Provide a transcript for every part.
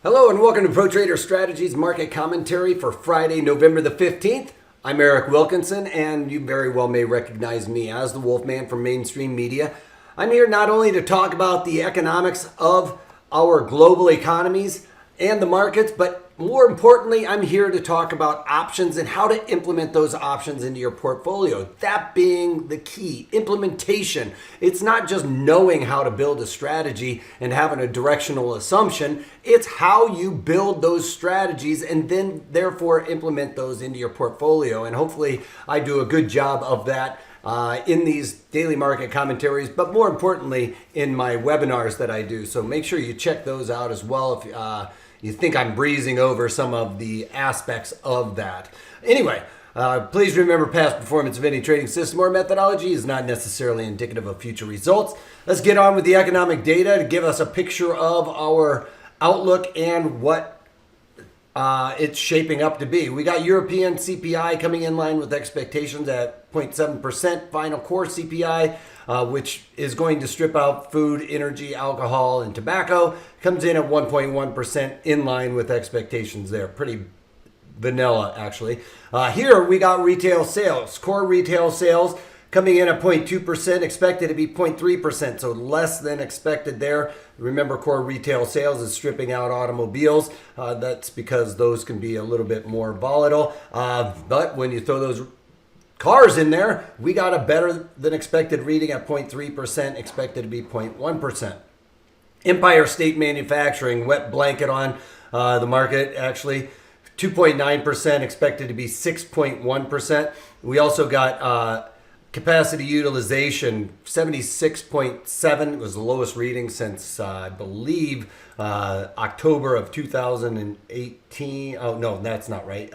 Hello and welcome to Pro Trader Strategies Market Commentary for Friday, November the 15th. I'm Eric Wilkinson, and you very well may recognize me as the Wolfman from mainstream media. I'm here not only to talk about the economics of our global economies and the markets, but more importantly, I'm here to talk about options and how to implement those options into your portfolio. That being the key, implementation. It's not just knowing how to build a strategy and having a directional assumption. It's how you build those strategies and then therefore implement those into your portfolio. And hopefully I do a good job of that in these daily market commentaries, but more importantly in my webinars that I do. So make sure you check those out as well if you think I'm breezing over some of the aspects of that. Anyway, please remember past performance of any trading system or methodology is not necessarily indicative of future results. Let's get on with the economic data to give us a picture of our outlook and what it's shaping up to be. We got European CPI coming in line with expectations at 0.7%, final core CPI, which is going to strip out food, energy, alcohol, and tobacco, comes in at 1.1% in line with expectations there. Pretty vanilla, actually. Here we got retail sales. Core retail sales coming in at 0.2%, expected to be 0.3%, so less than expected there. Remember, core retail sales is stripping out automobiles. That's because those can be a little bit more volatile. But when you throw those cars in there, we got a better than expected reading at 0.3%, expected to be 0.1%. Empire State Manufacturing, wet blanket on the market, actually. 2.9%, expected to be 6.1%. We also got capacity utilization, 76.7. It was the lowest reading since, I believe, October of 2018. Oh, no, that's not right.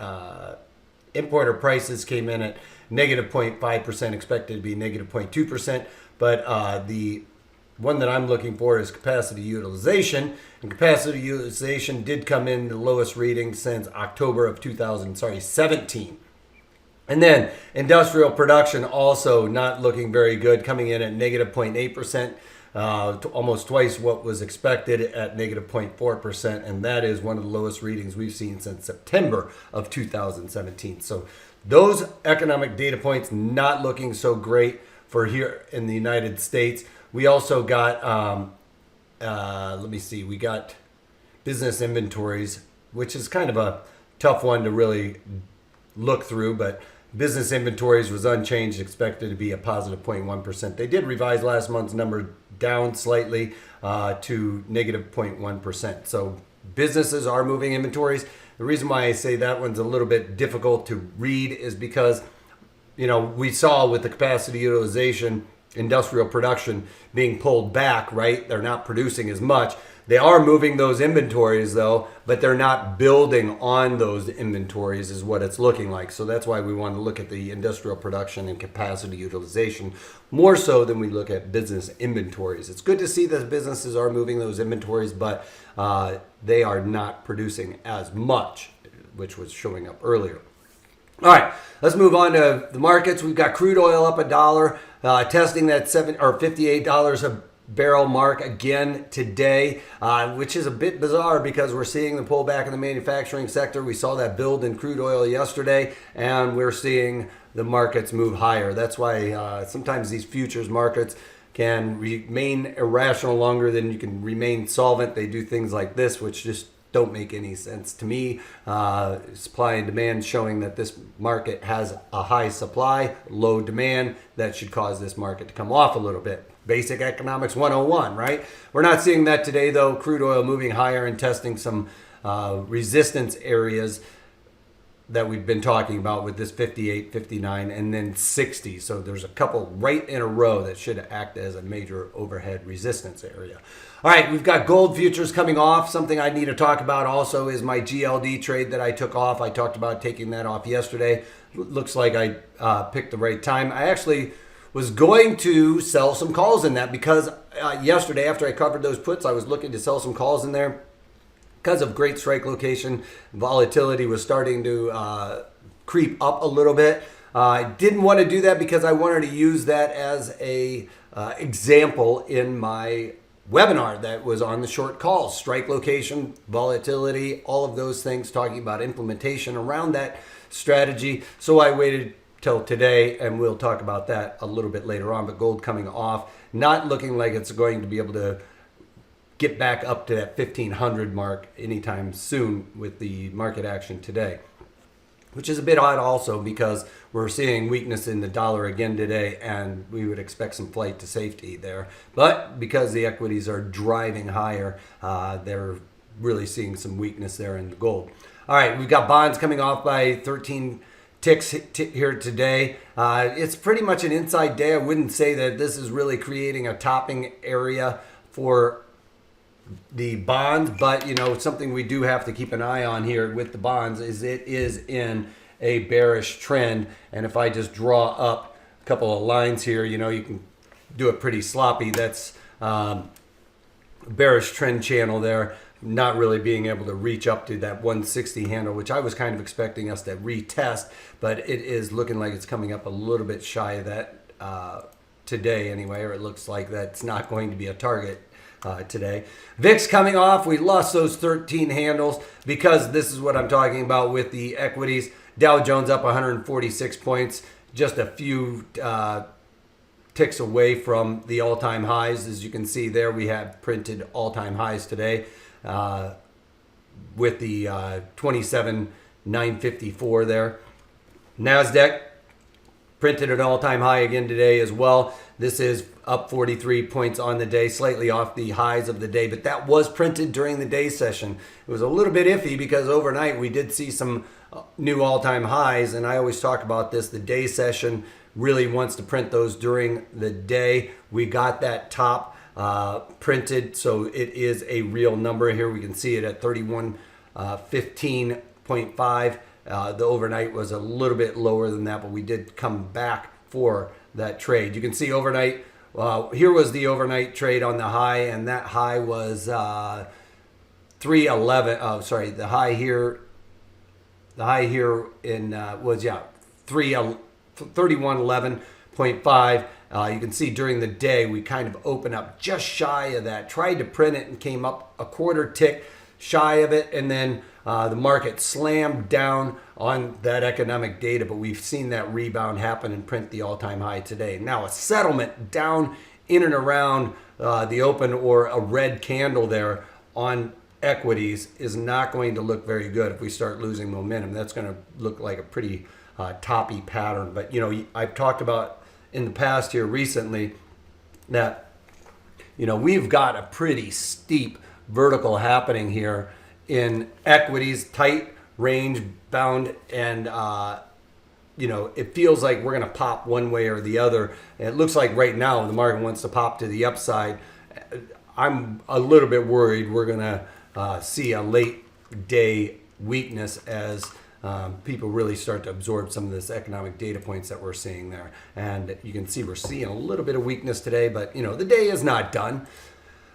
Importer prices came in at negative 0.5%, expected to be negative 0.2%. But the one that I'm looking for is capacity utilization. And capacity utilization did come in the lowest reading since October of 2017. And then industrial production also not looking very good, coming in at negative 0.8%, almost twice what was expected at negative 0.4%. And that is one of the lowest readings we've seen since September of 2017. So those economic data points not looking so great for here in the United States. We also got, let me see, we got business inventories, which is kind of a tough one to really look through, but business inventories was unchanged, expected to be a positive 0.1%. They did revise last month's number down slightly to negative 0.1%. So businesses are moving inventories. The reason why I say that one's a little bit difficult to read is because, you know, we saw with the capacity utilization, industrial production being pulled back, right? They're not producing as much. They are moving those inventories though, but they're not building on those inventories is what it's looking like. So that's why we want to look at the industrial production and capacity utilization more so than we look at business inventories. It's good to see that businesses are moving those inventories, but they are not producing as much, which was showing up earlier. All right, let's move on to the markets. We've got crude oil up $1, testing that $58 a barrel mark again today, which is a bit bizarre because we're seeing the pullback in the manufacturing sector. We saw that build in crude oil yesterday, and we're seeing the markets move higher. That's why sometimes these futures markets can remain irrational longer than you can remain solvent. They do things like this, which just don't make any sense to me. Supply and demand showing that this market has a high supply, low demand. That should cause this market to come off a little bit. Basic economics 101, right? We're not seeing that today though. Crude oil moving higher and testing some resistance areas that we've been talking about with this 58, 59, and then 60. So there's a couple right in a row that should act as a major overhead resistance area. All right, we've got gold futures coming off. Something I need to talk about also is my GLD trade that I took off. I talked about taking that off yesterday. Looks like I picked the right time. I actually was going to sell some calls in that because yesterday after I covered those puts, I was looking to sell some calls in there. Because of great strike location, volatility was starting to creep up a little bit. I didn't want to do that because I wanted to use that as a example in my webinar that was on the short calls, strike location, volatility, all of those things, talking about implementation around that strategy. So I waited till today, and we'll talk about that a little bit later on. But gold coming off, not looking like it's going to be able to get back up to that 1500 mark anytime soon with the market action today, which is a bit odd also because we're seeing weakness in the dollar again today, and we would expect some flight to safety there. But because the equities are driving higher, they're really seeing some weakness there in the gold. All right, we've got bonds coming off by 13 ticks here today. It's pretty much an inside day. I wouldn't say that this is really creating a topping area for the bonds, but you know, something we do have to keep an eye on here with the bonds is it is in a bearish trend. And if I just draw up a couple of lines here, you know, you can do it pretty sloppy. That's bearish trend channel there, not really being able to reach up to that 160 handle, which I was kind of expecting us to retest, but it is looking like it's coming up a little bit shy of that today anyway, or it looks like that's not going to be a target today. VIX coming off. We lost those 13 handles because this is what I'm talking about with the equities. Dow Jones up 146 points, just a few ticks away from the all-time highs. As you can see there, we have printed all-time highs today with the 27,954 there. NASDAQ printed an all-time high again today as well. This is up 43 points on the day, slightly off the highs of the day, but that was printed during the day session. It was a little bit iffy because overnight we did see some new all-time highs, and I always talk about this. The day session really wants to print those during the day. We got that top printed, so it is a real number here. We can see it at 3115.5. The overnight was a little bit lower than that, but we did come back for that trade. You can see overnight, here was the overnight trade on the high, and that high was 311. Oh, sorry, the high here in was 3111.5. You can see during the day we kind of opened up just shy of that, tried to print it and came up a quarter tick shy of it, and then the market slammed down on that economic data, but we've seen that rebound happen and print the all-time high today. Now a settlement down in and around the open, or a red candle there on equities, is not going to look very good. If we start losing momentum, that's going to look like a pretty toppy pattern. But you know, I've talked about in the past here recently that, you know, we've got a pretty steep vertical happening here in equities, tight range bound, and you know, it feels like we're going to pop one way or the other. And it looks like right now the market wants to pop to the upside. I'm a little bit worried we're going to see a late day weakness as people really start to absorb some of this economic data points that we're seeing there. And you can see we're seeing a little bit of weakness today, but you know, the day is not done.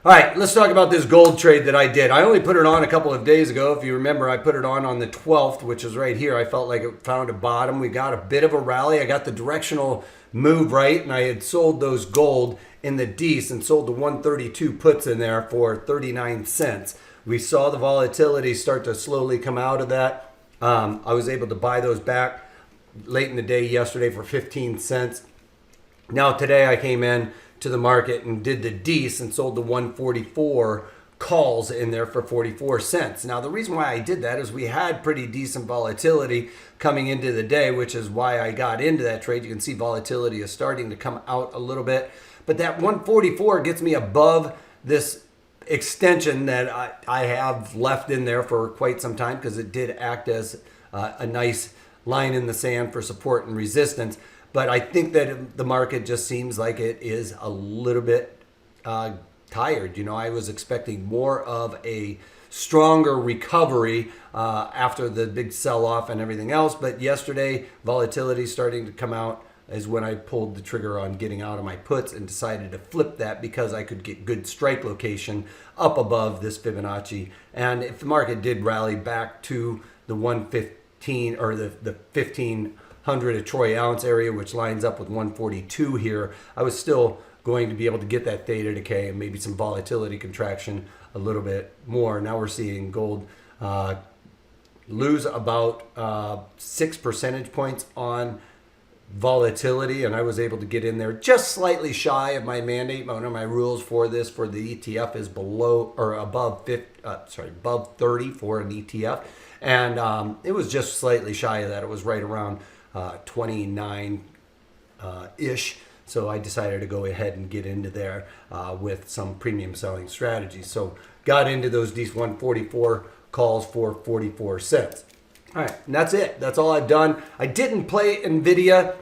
All right, let's talk about this gold trade that I did. I only put it on a couple of days ago. If you remember, I put it on the 12th, which is right here. I felt like it found a bottom. We got a bit of a rally. I got the directional move right, and I had sold those gold in the D's and sold the 132 puts in there for 39 cents. We saw the volatility start to slowly come out of that. I was able to buy those back late in the day yesterday for 15 cents. Now today I came in to the market and did the D's and sold the 144 calls in there for 44 cents. Now the reason why I did that is we had pretty decent volatility coming into the day, which is why I got into that trade. You can see volatility is starting to come out a little bit, but that 144 gets me above this extension that I have left in there for quite some time, because it did act as a nice line in the sand for support and resistance. But I think that the market just seems like it is a little bit tired. You know, I was expecting more of a stronger recovery after the big sell-off and everything else. But yesterday, volatility starting to come out is when I pulled the trigger on getting out of my puts and decided to flip that, because I could get good strike location up above this Fibonacci. And if the market did rally back to the 115 or the 1500 a troy ounce area, which lines up with 142 here, I was still going to be able to get that theta decay and maybe some volatility contraction a little bit more. Now we're seeing gold lose about 6 percentage points on volatility, and I was able to get in there just slightly shy of my mandate. One of my rules for this for the ETF is below or above 30 for an ETF, and it was just slightly shy of that. It was right around 29 ish. So I decided to go ahead and get into there with some premium selling strategies. So got into those D144 calls for 44 cents. All right, and that's it. That's all I've done. I didn't play NVIDIA.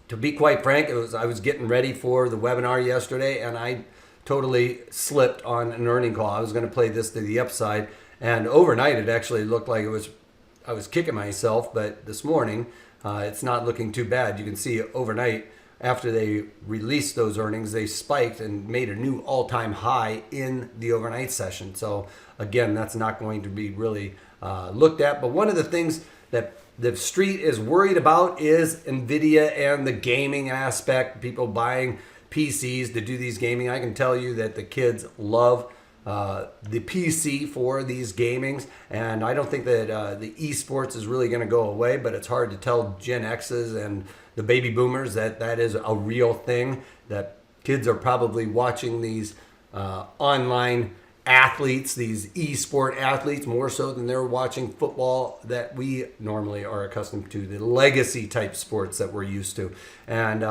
To be quite frank, I was getting ready for the webinar yesterday, and I totally slipped on an earning call. I was going to play this to the upside, and overnight it actually looked like I was kicking myself, but this morning it's not looking too bad. You can see overnight after they released those earnings, they spiked and made a new all-time high in the overnight session. So again, that's not going to be really looked at. But one of the things that the street is worried about is NVIDIA and the gaming aspect, people buying PCs to do these gaming. I can tell you that the kids love the PC for these gamings, and I don't think that the esports is really going to go away, but it's hard to tell Gen X's and the baby boomers that that is a real thing, that kids are probably watching these online athletes, these esport athletes, more so than they're watching football that we normally are accustomed to, the legacy type sports that we're used to. And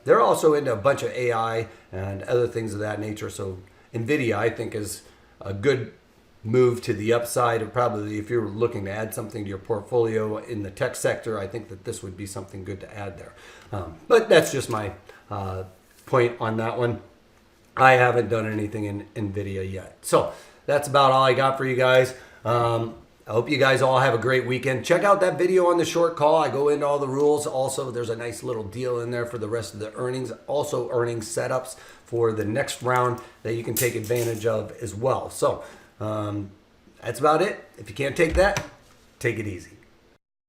they're also into a bunch of AI and other things of that nature. So NVIDIA, I think, is a good move to the upside. Of probably, if you're looking to add something to your portfolio in the tech sector, I think that this would be something good to add there. But that's just my point on that one. I haven't done anything in NVIDIA yet. So that's about all I got for you guys. I hope you guys all have a great weekend. Check out that video on the short call. I go into all the rules. Also, there's a nice little deal in there for the rest of the earnings. Also, earnings setups for the next round that you can take advantage of as well. So that's about it. If you can't take that, take it easy.